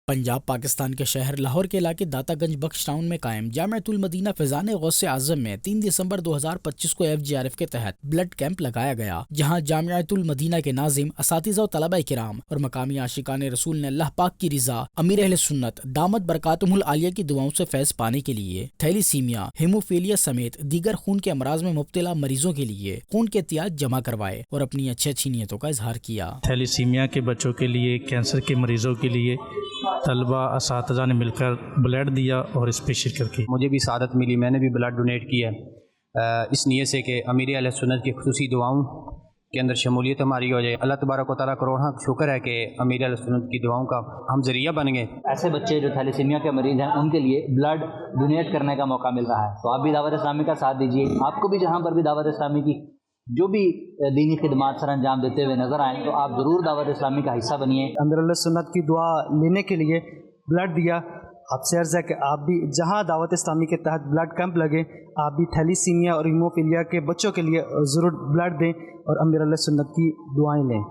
پنجاب پاکستان کے شہر لاہور کے علاقے داتا گنج بخش ٹاؤن میں قائم جامعۃ المدینہ فیضان غوث اعظم میں 3 دسمبر 2025 کو FGRF کے تحت بلڈ کیمپ لگایا گیا، جہاں جامعۃ المدینہ کے ناظم، اساتذہ و طلبہ کرام اور مقامی عاشقان رسول نے اللہ پاک کی رضا، امیر اہل سنت دامت برکاتہم العالیہ کی دعاؤں سے فیض پانے کے لیے تھیلیسیمیا، ہیموفیلیا سمیت دیگر خون کے امراض میں مبتلا مریضوں کے لیے خون کے عطیات جمع کروائے اور اپنی اچھی نیتوں کا اظہار کیا۔ تھیلیسیمیا کے بچوں کے لیے، کینسر کے مریضوں کے لیے طلبہ اساتذہ نے مل کر بلڈ دیا اور اس پہ شرکت کی۔ مجھے بھی سعادت ملی، میں نے بھی بلڈ ڈونیٹ کیا اس نیت سے کہ امیر اہل سنت کی خصوصی دعاؤں کے اندر شمولیت ہماری ہو جائے۔ اللہ تبارک و تعالیٰ کروڑاں شکر ہے کہ امیر اہل سنت کی دعاؤں کا ہم ذریعہ بن گئے۔ ایسے بچے جو تھیلیسیمیا کے مریض ہیں ان کے لیے بلڈ ڈونیٹ کرنے کا موقع مل رہا ہے، تو آپ بھی دعوت اسلامی کا ساتھ دیجیے۔ آپ کو بھی جہاں پر بھی دعوت اسلامی کی جو بھی دینی خدمات سر انجام دیتے ہوئے نظر آئیں تو آپ ضرور دعوت اسلامی کا حصہ بنیے۔ امیر اہل سنت کی دعا لینے کے لیے بلڈ دیا۔ آپ سے عرض ہے کہ آپ بھی جہاں دعوت اسلامی کے تحت بلڈ کیمپ لگے، آپ بھی تھیلیسیمیا اور ہیموفیلیا کے بچوں کے لیے ضرور بلڈ دیں اور امیر اہل سنت کی دعائیں لیں۔